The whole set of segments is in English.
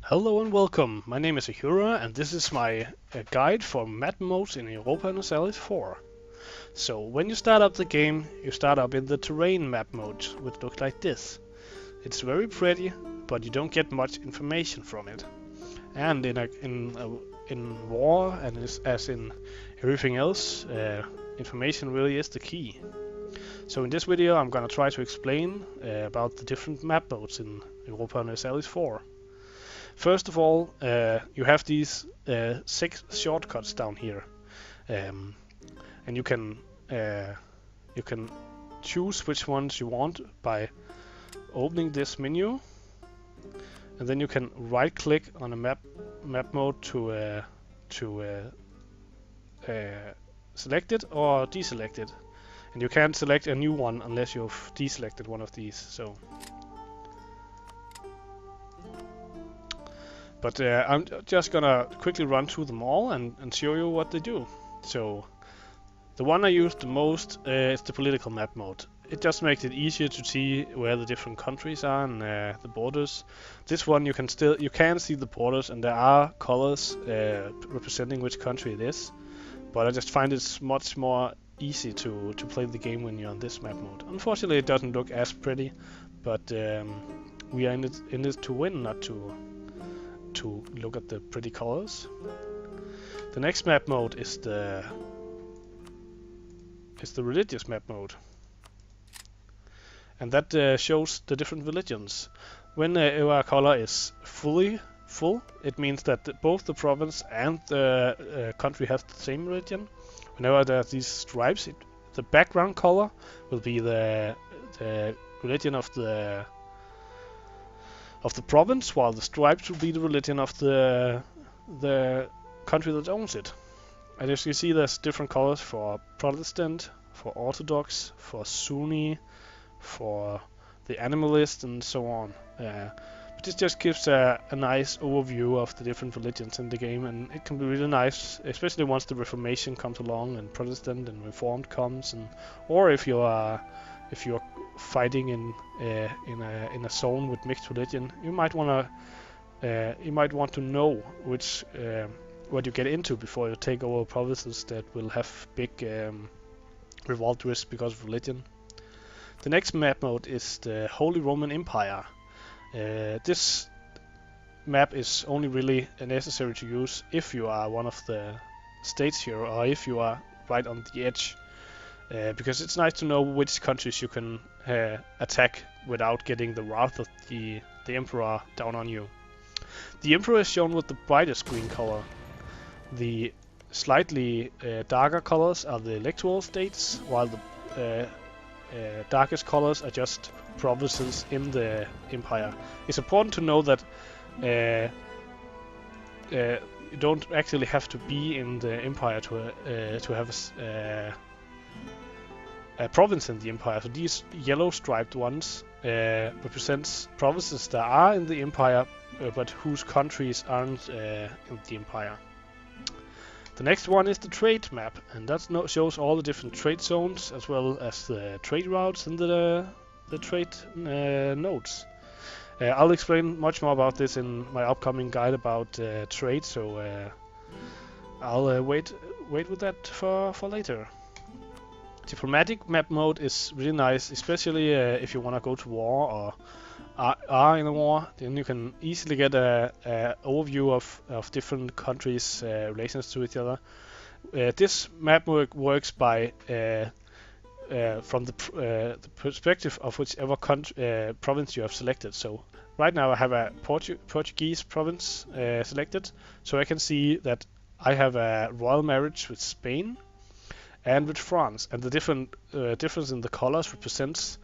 Hello and welcome. My name is Ahura and this is my guide for Mapmodes in Europa Universalis 4. So when you start up the game, you start up in the terrain map mode, which looks like this. It's very pretty, but you don't get much information from it. And in war, and as in everything else, information really is the key. So in this video I'm gonna try to explain about the different map modes in Europa Universalis 4. First of all, you have these 6 shortcuts down here, and you can choose which ones you want by opening this menu, and then you can right-click on a map mode to select it or deselect it, and you can't select a new one unless you've deselected one of these. But I'm just gonna quickly run through them all and show you what they do. So the one I use the most is the political map mode. It just makes it easier to see where the different countries are and the borders. This one you can see the borders, and there are colors representing which country it is. But I just find it's much more easy to play the game when you're on this map mode. Unfortunately, it doesn't look as pretty, but we are in it to win, not to look at the pretty colors. The next map mode is the religious map mode, and that shows the different religions. When a color is full, it means that both the province and the country have the same religion. Whenever there are these stripes, the background color will be the religion of the province, while the stripes will be the religion of the country that owns it. And as you see, there's different colors for Protestant, for Orthodox, for Sunni, for the animalist, and so on. But this just gives a nice overview of the different religions in the game, and it can be really nice, especially once the Reformation comes along and Protestant and Reformed comes, or if you're fighting in a zone with mixed religion, you might want to know what you get into before you take over provinces that will have big revolt risk because of religion. The next map mode is the Holy Roman Empire. This map is only really necessary to use if you are one of the states here, or if you are right on the edge. Because it's nice to know which countries you can attack without getting the wrath of the Emperor down on you. The Emperor is shown with the brightest green color. The slightly darker colors are the electoral states, while the darkest colors are just provinces in the empire. It's important to know that you don't actually have to be in the empire to have a province in the empire. So these yellow striped ones represents provinces that are in the empire, but whose countries aren't in the empire. The next one is the trade map, and that shows all the different trade zones as well as the trade routes and the trade nodes. I'll explain much more about this in my upcoming guide about trade, so I'll wait with that for later. Diplomatic map mode is really nice, especially if you want to go to war or are in a war. Then you can easily get a overview of different countries' relations to each other. This map works by from the perspective of whichever province you have selected. So right now I have a Portuguese province selected, so I can see that I have a royal marriage with Spain and with France, and the difference in the colors represents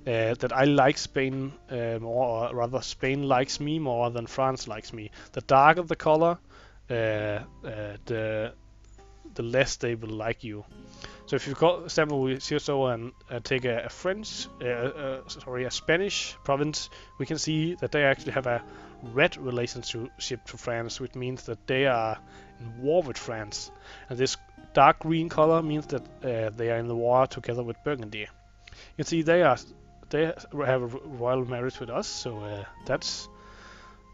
that I like Spain more, or rather Spain likes me more than France likes me. The darker the color, the less they will like you. So if you for example we take a Spanish province, we can see that they actually have a red relationship to France, which means that they are in war with France. And this dark green color means that they are in the war together with Burgundy. You can see they have a royal marriage with us, so that's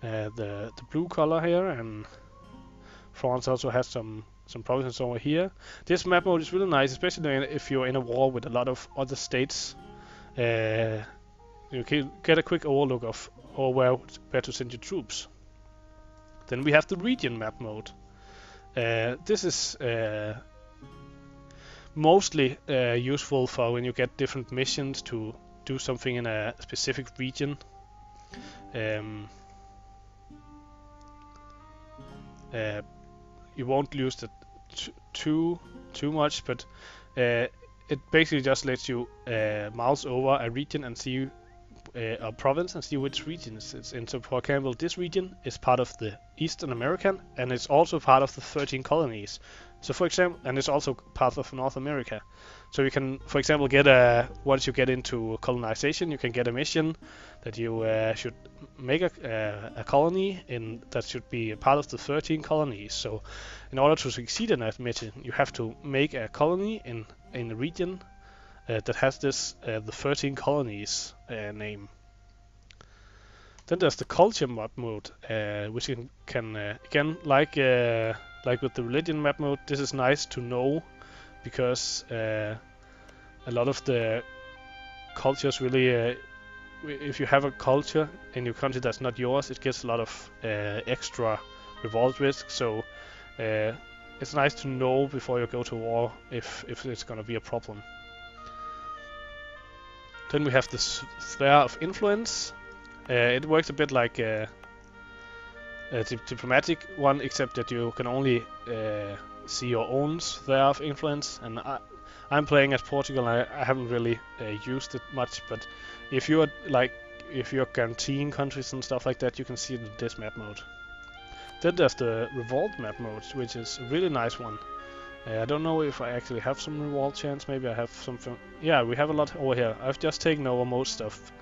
the blue color here, and France also has some provinces over here. This map mode is really nice, especially if you're in a war with a lot of other states. You can get a quick overlook of where to send your troops. Then we have the region map mode. This is mostly useful for when you get different missions to do something in a specific region. You won't use it too much, but it basically just lets you mouse over a region and see a province and see which region it's in. So for example, this region is part of the Eastern American, and it's also part of the 13 colonies. So for example, and it's also part of North America. So you can, for example, get once you get into colonization, you can get a mission that you should make a colony in that should be a part of the 13 colonies. So in order to succeed in that mission, you have to make a colony in a region that has this the 13 colonies name. Then there's the culture map mode, which can again like with the religion map mode, this is nice to know because a lot of the cultures really, if you have a culture in your country that's not yours, it gets a lot of extra revolt risk. So it's nice to know before you go to war if it's gonna be a problem. Then we have this sphere of influence. It works a bit like a diplomatic one, except that you can only see your own sphere of influence. And I'm playing as Portugal. I haven't really used it much, but if you're guaranteeing countries and stuff like that, you can see it in this map mode. Then there's the revolt map mode, which is a really nice one. I don't know if I actually have some revolt chance. Maybe I have something. Yeah, we have a lot over here. I've just taken over most of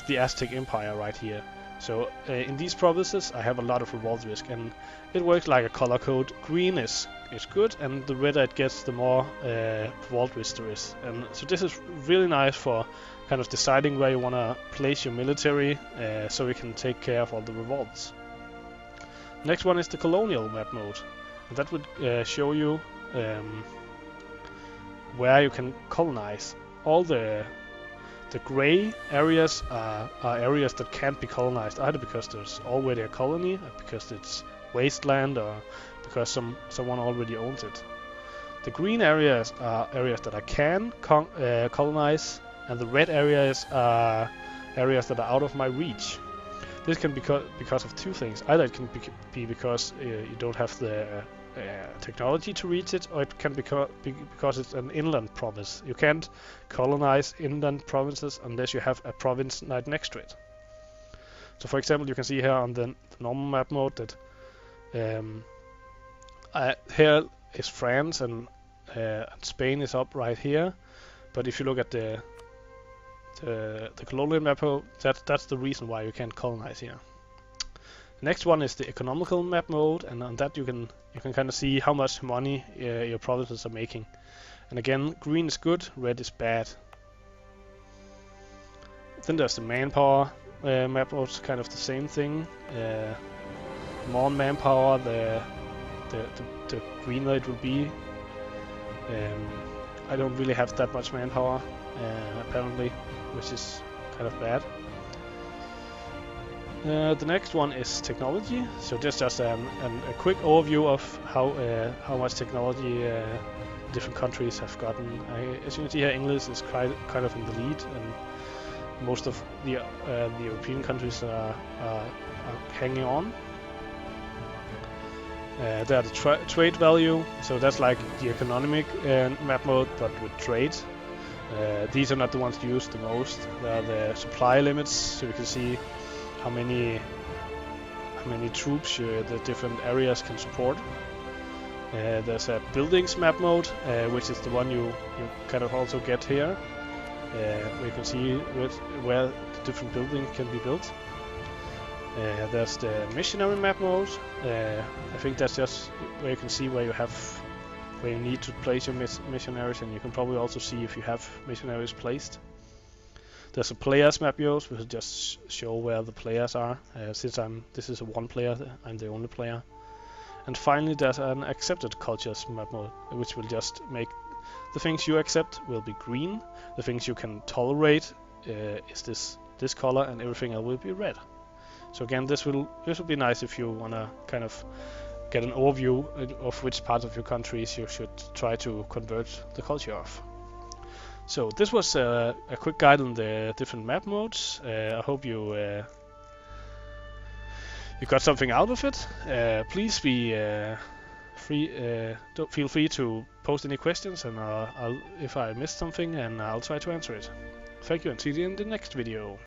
the Aztec Empire right here. So in these provinces, I have a lot of revolt risk, and it works like a color code. Green is good, and the redder it gets, the more revolt risk there is. And so this is really nice for kind of deciding where you want to place your military, so you can take care of all the revolts. Next one is the colonial map mode, and that would show you where you can colonize. All the gray areas are areas that can't be colonized, either because there's already a colony, or because it's wasteland, or because someone already owns it. The green areas are areas that I can colonize, and the red areas are areas that are out of my reach. This can be because of two things. Either it can be because you don't have the technology to reach it, or it can be because it's an inland province. You can't colonize inland provinces unless you have a province right next to it. So for example, you can see here on the normal map mode that here is France, and Spain is up right here. But if you look at the colonial map mode, that's the reason why you can't colonize here. Next one is the economical map mode, and on that you can kind of see how much money your provinces are making. And again, green is good, red is bad. Then there's the manpower map mode, kind of the same thing. More manpower, the greener it will be. I don't really have that much manpower, apparently, which is kind of bad. The next one is technology. So this is just a quick overview of how much technology different countries have gotten. As you can see here, English is kind of in the lead, and most of the European countries are hanging on. There are the trade value, so that's like the economic map mode, but with trade. These are not the ones used the most. There are the supply limits, so you can see how many troops the different areas can support. There's a buildings map mode, which is the one you kind of also get here, where you can see where the different buildings can be built. There's the missionary map mode. I think that's just where you can see where you need to place your missionaries, and you can probably also see if you have missionaries placed. There's a players Mapmodes, which will just show where the players are. Since this is a one player, I'm the only player. And finally, there's an accepted cultures map mode, which will just make the things you accept will be green. The things you can tolerate is this color, and everything else will be red. So again, this will be nice if you wanna kind of get an overview of which parts of your countries you should try to convert the culture of. So this was a quick guide on the different map modes. I hope you got something out of it. Please feel free to post any questions, and if I missed something, and I'll try to answer it. Thank you, and see you in the next video.